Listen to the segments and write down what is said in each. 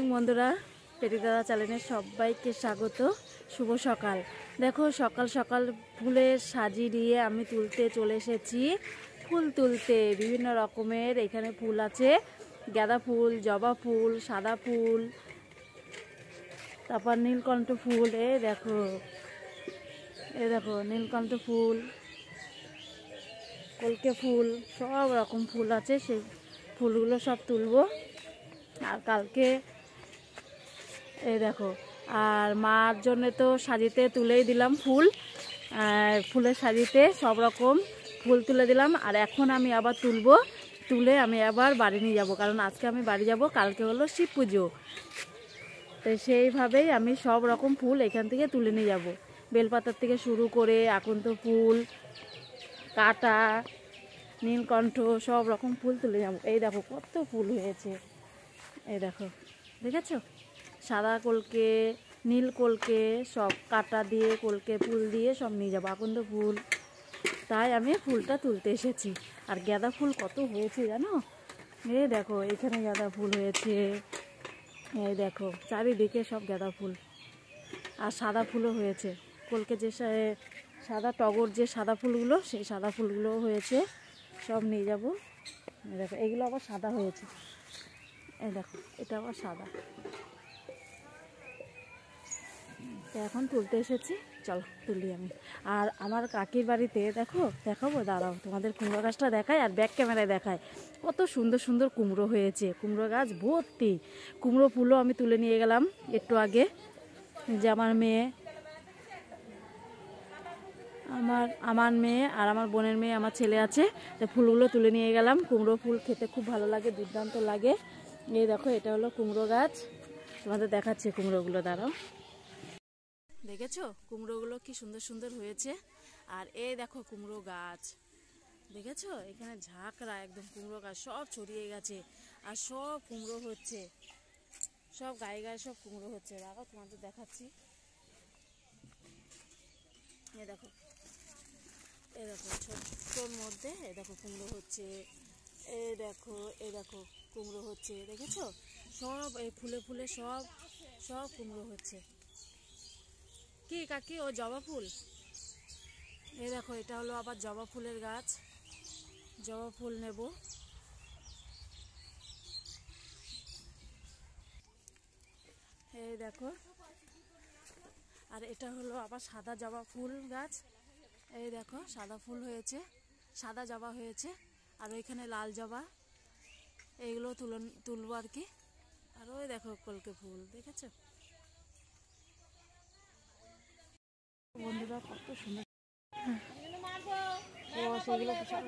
Morning বন্ধুরা, পেটি দাদা চ্যানেলে সবাইকে স্বাগত। শুভ সকাল। দেখো সকাল সকাল ফুলের সাজি দিয়ে আমি তুলতে চলে এসেছি। ফুল তুলতে বিভিন্ন রকমের এখানে ফুল আছে, গাঁদা ফুল, জবা ফুল, সাদা ফুল, তারপর নীলকণ্ঠ ফুল। এ দেখো নীলকণ্ঠ ফুল, কলকে ফুল, সব রকম ফুল আছে। সেই ফুলগুলো সব তুলবো। আর কালকে দেখো, আর মার জন্য তো সাজিতে তুলেই দিলাম ফুল, ফুলের সাজিতে সব রকম ফুল তুলে দিলাম। আর এখন আমি আবার তুলে আমি আবার বাড়ি নিয়ে যাব, কারণ আজকে আমি বাড়ি যাব, কালকে হলো শিব পুজো। তো সেইভাবেই আমি সব রকম ফুল এখান থেকে তুলে নিয়ে যাব। বেলপাতার থেকে শুরু করে আকন্ত ফুল, কাটা, নীলকণ্ঠ, সব রকম ফুল তুলে যাব। এই দেখো কত ফুল হয়েছে, এই দেখো, দেখেছো? সাদা কলকে, নীল কলকে, সব কাটা দিয়ে কলকে ফুল দিয়ে সব নিয়ে যাবো, আকন্দ ফুল। তাই আমি ফুলটা তুলতে এসেছি। আর গাঁদা ফুল কত হয়েছে জানো? এই দেখো এখানে গাঁদা ফুল হয়েছে, এই দেখো চারিদিকে সব গাঁদা ফুল। আর সাদা ফুলও হয়েছে, কলকে যে সাদা টগর যে সাদা ফুলগুলো, সেই সাদা ফুলগুলোও হয়েছে, সব নিয়ে যাবো। এই দেখো এগুলো আবার সাদা হয়েছে, এই দেখো এটা আবার সাদা। এখন তুলতে এসেছি, চলো তুলি আমি। আর আমার কাকির বাড়িতে দেখাবো, দাঁড়াও তোমাদের কুমড়ো গাছটা দেখায় আর ব্যাক ক্যামেরায় দেখায়। কত সুন্দর সুন্দর কুমড়ো হয়েছে, কুমড়ো গাছ ভর্তি। কুমড়ো ফুলও আমি তুলে নিয়ে গেলাম একটু আগে, যে আমার মেয়ে আর আমার বোনের মেয়ে, আমার ছেলে আছে, তো ফুলগুলো তুলে নিয়ে গেলাম। কুমড়ো ফুল খেতে খুব ভালো লাগে, দুর্দান্ত লাগে। এই দেখো এটা হলো কুমড়ো গাছ, তোমাদের দেখাচ্ছে কুমড়োগুলো, দাঁড়াও। দেখেছো কুমড়োগুলো কি সুন্দর সুন্দর হয়েছে। আর এই দেখো কুমড়ো গাছ, দেখেছো? এখানে ঝাঁকড়া একদম কুমড়ো গাছ সব ছড়িয়ে গেছে, আর সব কুমড়ো হচ্ছে, সব গায়ে গায়ে সব কুমড়ো হচ্ছে। দেখো তোমাদের দেখাচ্ছি, এই দেখো ছোট্টর মধ্যে এই দেখো কুমড়ো হচ্ছে, এই দেখো কুমড়ো হচ্ছে, দেখেছো? সব এই ফুলে ফুলে সব কুমড়ো হচ্ছে। কি কাকি, ও জবা ফুল? এই দেখো এটা হলো আবার জবা ফুলের গাছ, জবা ফুল নেব। এই দেখো, আর এটা হলো আবার সাদা জবা ফুল গাছ। এই দেখো সাদা ফুল হয়েছে, সাদা জবা হয়েছে, আর ওইখানে লাল জবা। এইগুলো তুলবো আর কি। আর ওই দেখো কলকে ফুল, দেখেছো বন্ধুরা কত সুন্দর। সেগুলো বিশাল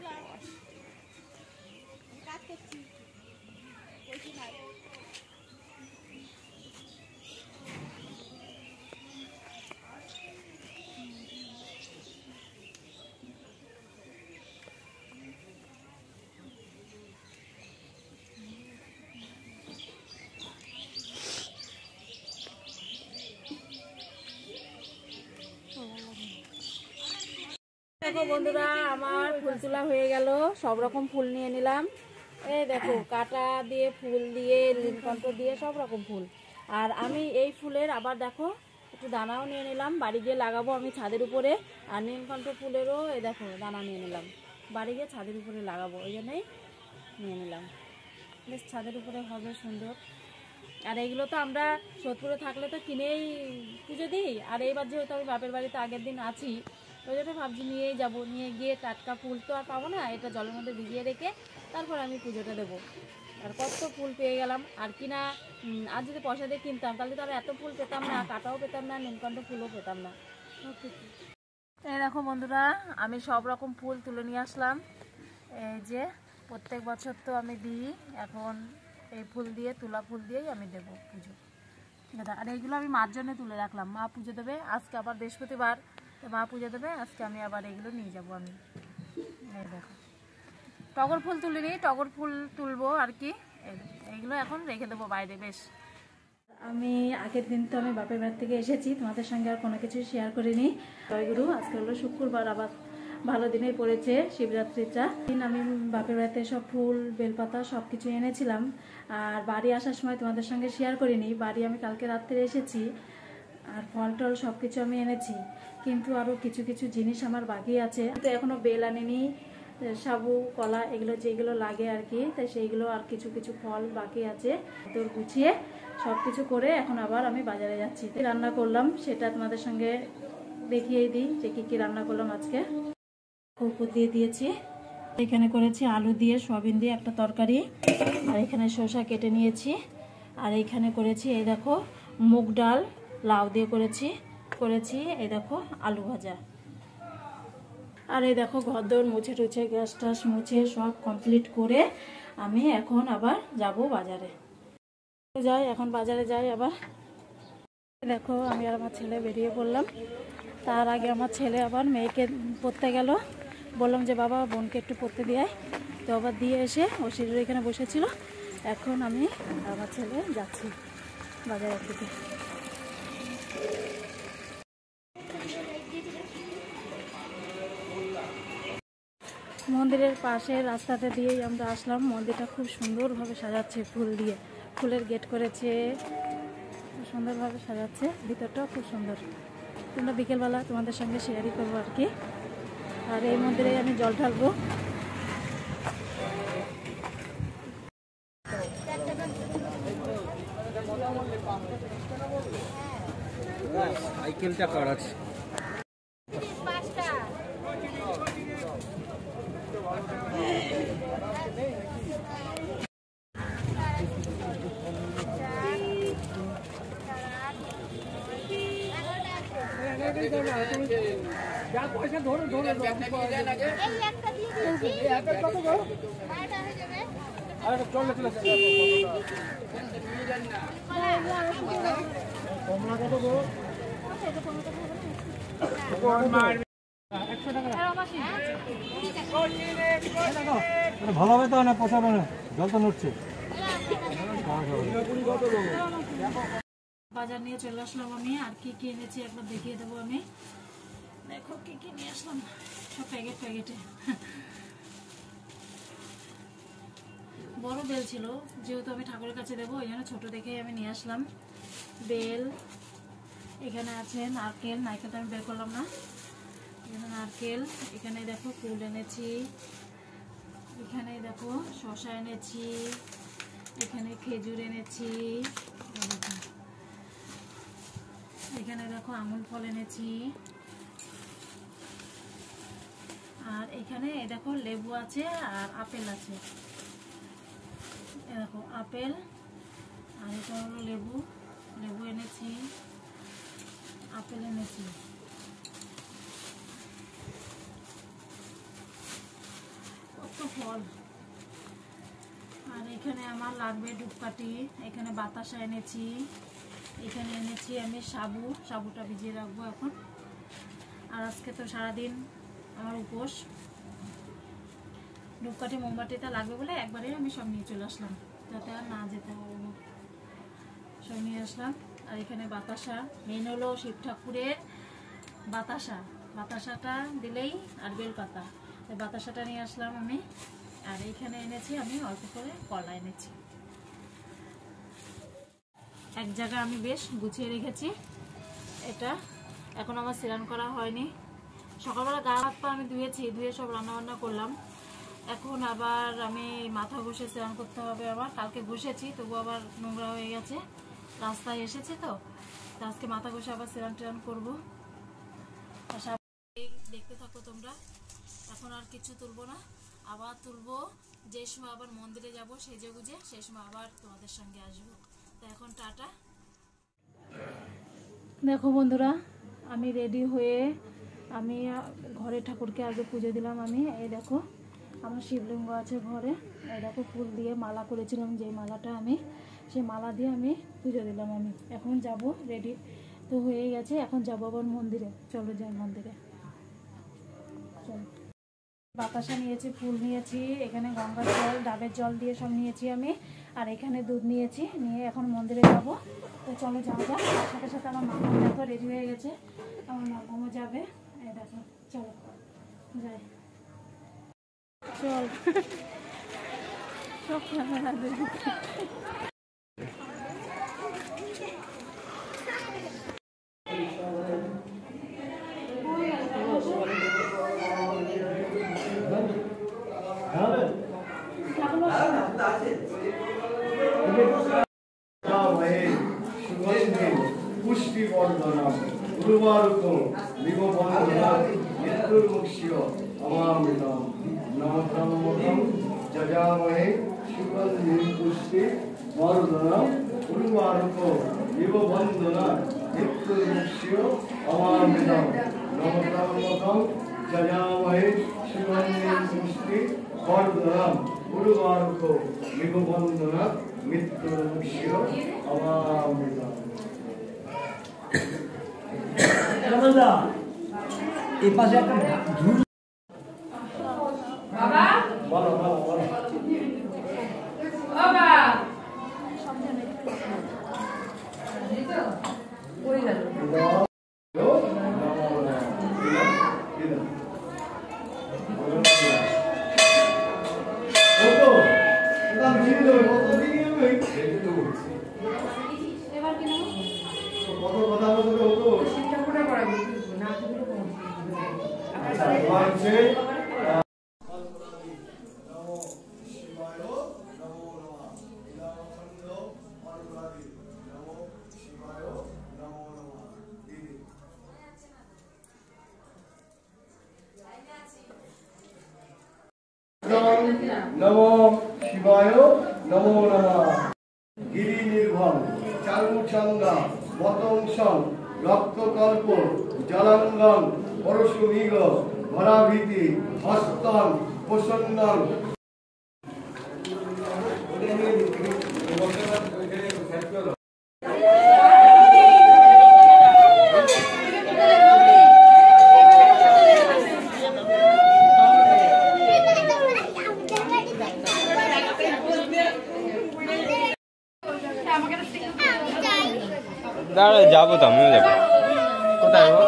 দেখো বন্ধুরা, আমার ফুল তোলা হয়ে গেল, সব রকম ফুল নিয়ে নিলাম। এই দেখো কাটা দিয়ে, ফুল দিয়ে, নীলকণ্ঠ দিয়ে, সব রকম ফুল। আর আমি এই ফুলের আবার দেখো একটু দানাও নিয়ে নিলাম, বাড়ি গিয়ে লাগাবো আমি ছাদের উপরে। আর নীলকণ্ঠ ফুলেরও এই দেখো দানা নিয়ে নিলাম, বাড়ি গিয়ে ছাদের উপরে লাগাবো, ওই জন্যই নিয়ে নিলাম। বেশ ছাদের উপরে হবে সুন্দর। আর এইগুলো তো আমরা সোদপুরে থাকলে তো কিনেই পুজো দিই। আর এইবার যেহেতু আমি বাপের বাড়িতে আগের দিন আছি, ওই জন্য ভাবছি নিয়েই যাবো, নিয়ে গিয়ে টাটকা ফুল তো আর পাবো না, এটা জলের মধ্যে ভিজিয়ে রেখে তারপর আমি পুজোটা দেবো। আর কত ফুল পেয়ে গেলাম। আর কিনা আর যদি পয়সা দিয়ে কিনতাম তাহলে তো আর এত ফুল পেতাম না, কাটাও পেতাম না, নীলকণ্ঠ ফুলও পেতাম না। এই দেখো বন্ধুরা, আমি সব রকম ফুল তুলে নিয়ে আসলাম। এই যে প্রত্যেক বছর তো আমি দিই, এখন এই ফুল দিয়ে, তুলা ফুল দিয়েই আমি দেবো পুজো। আর এইগুলো আমি মার জন্য তুলে রাখলাম, মা পুজো দেবে আজকে, আবার বৃহস্পতিবার, তো মা পুজো দেবে আজকে, আমি আবার এগুলো নিয়ে যাবো আমি। এই দেখো টগর ফুল তুলিনি, টগর ফুল তুলবো আর কি। এইগুলো এখন রেখে দেবো বাইরে। বেশ, আমি আগের দিন তো আমি বাপের বাড়ি থেকে এসেছি, তোমাদের সঙ্গে আর কোনো কিছু শেয়ার করিনি। জয়গুরু, আজকে হলো শুক্রবার, আবার ভালো দিনেই পড়েছে শিবরাত্রিটা। দিন আমি বাপের বাড়িতে সব ফুল বেলপাতা সব কিছু এনেছিলাম, আর বাড়ি আসার সময় তোমাদের সঙ্গে শেয়ার করিনি। বাড়ি আমি কালকে রাত্রে এসেছি, আর ফল টল সব কিছু আমি এনেছি, কিন্তু আরও কিছু কিছু জিনিস আমার বাকি আছে। তো এখনও বেল আনিনি, সাবু কলা এগুলো যেগুলো লাগে আর কি, তাই সেইগুলো আর কিছু কিছু ফল বাকি আছে। তোর গুছিয়ে সব কিছু করে এখন আবার আমি বাজারে যাচ্ছি। রান্না করলাম সেটা তোমাদের সঙ্গে দেখিয়েই দিই যে কী কী রান্না করলাম আজকে। উপর দিয়ে দিয়েছি, এখানে করেছি আলু দিয়ে সয়াবিন দিয়ে একটা তরকারি, আর এখানে শসা কেটে নিয়েছি, আর এইখানে করেছি এই দেখো মুগ ডাল লাউ দিয়ে করেছি এই দেখো আলু ভাজা। আর এই দেখো ঘরদোর মুছে টুছে গ্যাস টাস মুছে সব কমপ্লিট করে আমি এখন আবার যাব বাজারে। এখন বাজারে যাই আবার। দেখো আমি আর আমার ছেলে বেরিয়ে পড়লাম। তার আগে আমার ছেলে আবার মেয়েকে পড়তে গেল, বললাম যে বাবা বোনকে একটু পড়তে দিয়ে, তো আবার দিয়ে এসে ও সিঁড়ির এখানে বসেছিল। এখন আমি আমার ছেলে যাচ্ছি বাজারের দিকে। মন্দিরের পাশে রাস্তাটা দিয়েই আমরা আসলাম। মন্দিরটা খুব সুন্দরভাবে সাজাচ্ছে ফুল দিয়ে, ফুলের গেট করেছে, খুব সুন্দরভাবে সাজাচ্ছে, ভিতরটাও খুব সুন্দর। তোমরা বিকেলবেলা তোমাদের সঙ্গে শেয়ারই করবো আর কি। আর এই মন্দিরে আমি জল ঢালবো। সাইকেলটা কার আছে? পয়সা ধরে ধরে চলে চলে ভালো হবে তো না, পোষাবে না, জল তো নড়ছে। বাজার নিয়ে চলে আসলাম আমি, আর কি কি এনেছি একবার দেখিয়ে দেবো আমি। দেখো কি কি নিয়ে আসলাম, সব প্যাকেটে। বড় বেল ছিল, যেহেতু আমি ঠাকুরের কাছে দেবো ওই জন্য ছোট দেখে আমি নিয়ে আসলাম বেল। এখানে আছে নারকেল, নারকেলটা আমি বের করলাম না, এখানে নারকেল। এখানে দেখো ফুল এনেছি, এখানে দেখো শসা এনেছি, এখানে খেজুর এনেছি, এখানে দেখো আঙুর ফল এনেছি, আর এখানে দেখো লেবু আছে আর আপেল আছে। দেখো আপেল, আর এটা হলো লেবু এনেছি, আপেল এনেছি। কত ফল। আর এখানে আমার লাগবে ধূপকাঠি, এখানে বাতাসা এনেছি, এখানে এনেছি আমি সাবুটা ভিজিয়ে রাখবো এখন। আর আজকে তো সারাদিন আমার উপোস। ধূপকাঠি মোমবাতিটা লাগবে বলে একবারে আমি সব নিয়ে চলে আসলাম, যাতে আর না যেতে হবে না, সব নিয়ে আসলাম। আর এখানে বাতাসা, মেন হলো শিব ঠাকুরের বাতাসাটা দিলেই, আর বেলপাতা, বাতাসাটা নিয়ে আসলাম আমি। আর এইখানে এনেছি আমি অল্প করে কলা এনেছি। এক জায়গায় আমি বেশ গুছিয়ে রেখেছি এটা। এখন আমার স্নান করা হয়নি, সকালবেলা গা হাত পা আমি ধুয়ে সব রান্নাবান্না করলাম। এখন আবার আমি মাথা ঘষে স্নান করতে হবে আমার। কালকে ঘষেছি তবু আবার নোংরা হয়ে গেছে, রাস্তায় এসেছি তো আজকে মাথা ঘষে আবার স্নান করবো। দেখতে থাকো তোমরা। এখন আর কিছু তুলবো না, আবার তুলবো যে সময় আবার মন্দিরে যাব সেজে গুজে, সেই সময় আবার তোমাদের সঙ্গে আসবো। তো এখন টাটা। দেখো বন্ধুরা, আমি রেডি হয়ে আমি ঘরে ঠাকুরকে আগে পুজো দিলাম আমি। এই দেখো আমার শিবলিঙ্গ আছে ঘরে, এই দেখো ফুল দিয়ে মালা করেছিলাম, যে মালাটা আমি সেই মালা দিয়ে আমি পুজো দিলাম আমি। এখন যাব, রেডি তো হয়ে গেছে, এখন যাবো আবার মন্দিরে। চলো যাই মন্দিরে, চলো। বাতাসা নিয়েছি, ফুল নিয়েছি, এখানে গঙ্গার জল ডাবের জল দিয়ে সব নিয়েছি আমি, আর এখানে দুধ নিয়েছি, নিয়ে এখন মন্দিরে যাব। তো চলো যাওয়া যাক। তার সাথে আমার মামাও দেখো রেডি হয়ে গেছে, আমার মামাও যাবে, এই দেখো চলো। যাই চল সব ক্যামেরা দেখি পুষ্টিবর্ধনম উর্বারুকম বিভবন্ধনম মৃত্যুর্মুক্ষ্য অমামৃতম নমঃ যজামহে সুগন্ধিম পুষ্টিবর্ধনম উর্বারুকম বিভবন্ধনম মৃত্যুর্মুক্ষ্য অমামৃতম নমঃ যজামহে সুগন্ধিম পুষ্টিবর্ধনম উর্বারুকম বিভবন্ধনম মৃত্যুর্মুক্ষ্য অমামৃতম। এই পাশে একটা ঝুল বাবা বলো বলো বলো বাবা ওই গেল এবার কি নাও কত কথা বলতে হতো নমো শিবায় নমো নমঃ। গিরি নির্ভর চারুচন্দা বতংসং রক্তকল্প জলাঙ্গং পরশুমিগ ভরাভীতি হস্তং প্রসন্নং। দাঁড়া যাবো তো আমিও যাবো কোথায় গো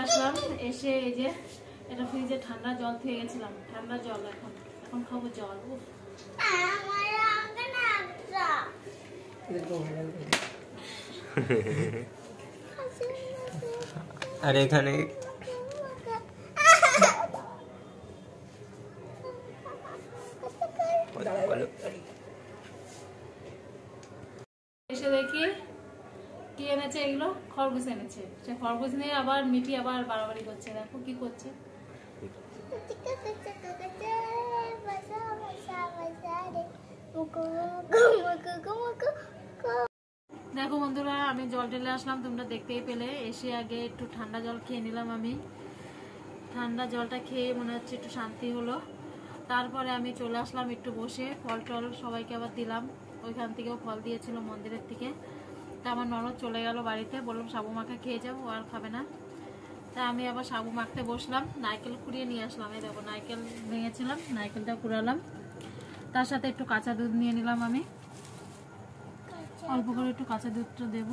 আসলাম এসে এই যে এটা ফ্রিজে ঠান্ডা জল থেকে গেছিলাম ঠান্ডা জল এখন এখন খাবো জল আর এখানে এসে দেখি কি এনেছে এগুলো খরগোশ এনেছে সে খরগোশ নিয়ে আবার মিটি আবার বাড়াবাড়ি করছে দেখো কি করছে দেখো বন্ধুরা আমি জল ঢেলে আসলাম তোমরা দেখতেই পেলে এসে আগে একটু ঠান্ডা জল খেয়ে নিলাম আমি ঠান্ডা জলটা খেয়ে মনে হচ্ছে একটু শান্তি হলো তারপরে আমি চলে আসলাম একটু বসে ফল টল সবাইকে আবার দিলাম ওইখান থেকেও ফল দিয়েছিল মন্দিরের থেকে তা আমার ননদ চলে গেল বাড়িতে বললাম সাবু মাখা খেয়ে যাবো আর খাবে না তা আমি আবার সাবু মাখতে বসলাম নারকেল কুড়িয়ে নিয়ে আসলাম এই দেখো নারকেল ভেঙেছিলাম নারকেলটা কুড়ালাম তার সাথে একটু কাঁচা দুধ নিয়ে নিলাম আমি অল্প করে একটু কাঁচা দুধটা দেব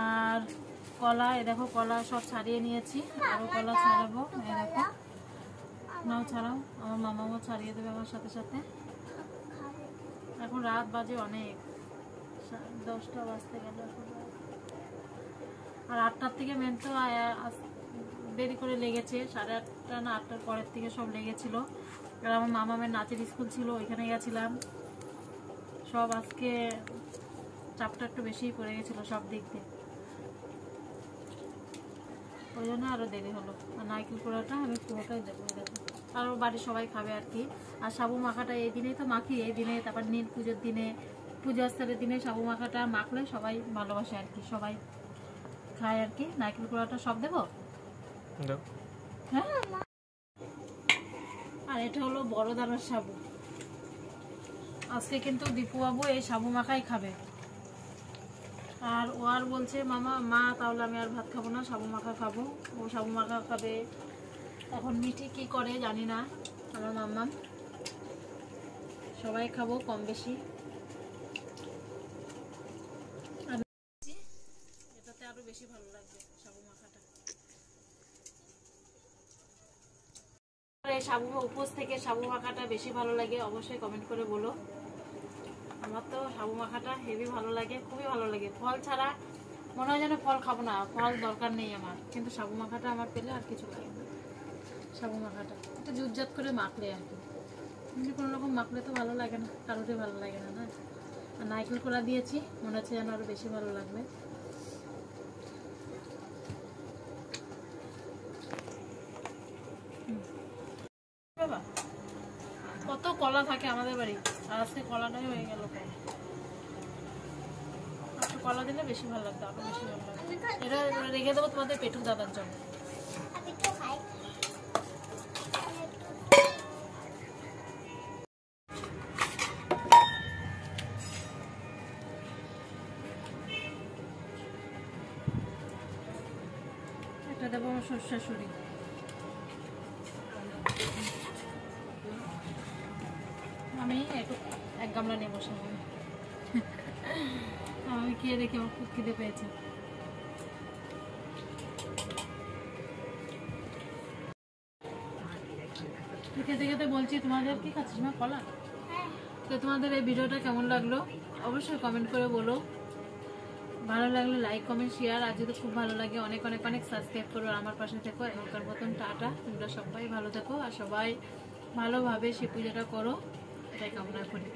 আর কলা এই দেখো কলা সব ছাড়িয়ে নিয়েছি আরো কলা ছাড়াবো এই দেখো নাও ছাড়াও আমার মামাও ছাড়িয়ে দেবে আমার সাথে সাথে এখন রাত বাজে অনেক 10টা বাজতে গেল আর 8টার থেকে মেন তো দেরি করে লেগেছে 8:30 না 8টার পরের থেকে সব লেগেছিল আর আমার মামামের নাচের স্কুল ছিল ওইখানে গেছিলাম সব আজকে চাপটা একটু বেশিই পড়ে গেছিল সব দিক দিয়ে ওই জন্য আরও দেরি হলো আর নারকেল পোড়াটা আমি পুরোটাই দেবো দেখো আরও বাড়ির সবাই খাবে আর কি আর সাবু মাখাটা এই দিনেই তো মাখি এই দিনে তারপর নীল পুজোর দিনে পূজা স্তরের দিনে সাবু মাখাটা মাখলে সবাই ভালোবাসে আর কি সবাই খায় আর কি নারকেল পোড়াটা সব দেবো হ্যাঁ আর এটা হলো বড় দানার সাবু আজকে কিন্তু দীপু বাবু এই সাবু মাখাই খাবে আর ও আর বলছে মা তাহলে আমি আর ভাত খাবো না, সাবু মাখা খাবো। ও সাবু মাখা খাবে। এখন মিঠি কি করে জানি না, আমার মাম্মা। সবাই খাবো কম বেশি। এটাতে আরো বেশি ভালো লাগবে সাবু মাখাটা। এই সাবু উপোস থেকে সাবু মাখাটা বেশি ভালো লাগে অবশ্যই কমেন্ট করে বলো। আমার তো সাবু মাখাটা হেভি ভালো লাগে, খুবই ভালো লাগে। ফল ছাড়া মনে হয় যেন ফল খাবো না, ফল দরকার নেই আমার, কিন্তু সাবু মাখাটা আমার পেলে আর কিছু লাগে না। সাবু মাখাটা একটু জুটজাত করে মাখলে আর কি, এমনি কোনো রকম মাখলে তো ভালো লাগে না, কারোরই ভালো লাগে না না। আর নারকেল কোড়া দিয়েছি, মনে হচ্ছে যেন আরো বেশি ভালো লাগবে। বাবা কত কলা থাকে আমাদের বাড়ি, আর আজকে কলাটাই হয়ে গেল। কলা দিলে বেশি ভালো লাগতো, আরো বেশি ভালো লাগতো। এটা রেখে দেবো তোমাদের পেটু দাদার জন্য। একটা দেবো আমার শ্বশুর। আমি একটু 1 গামলা নিয়ে বসে আমি খেয়ে দেখি, আমার খুব খিদে পেয়েছে। খেতে খেতে বলছি তোমাদের কি খাচ্ছিস মা, কলা? তো তোমাদের এই ভিডিওটা কেমন লাগলো অবশ্যই কমেন্ট করে বলো। ভালো লাগলে লাইক কমেন্ট শেয়ার, আর যদি খুব ভালো লাগে অনেক অনেক অনেক সাবস্ক্রাইব করো, আমার পাশে থেকো। এখনকার মতন টাটা, তোমরা সবাই ভালো থেকো আর সবাই ভালোভাবে সে পূজাটা করো, এটাই কামনা করি।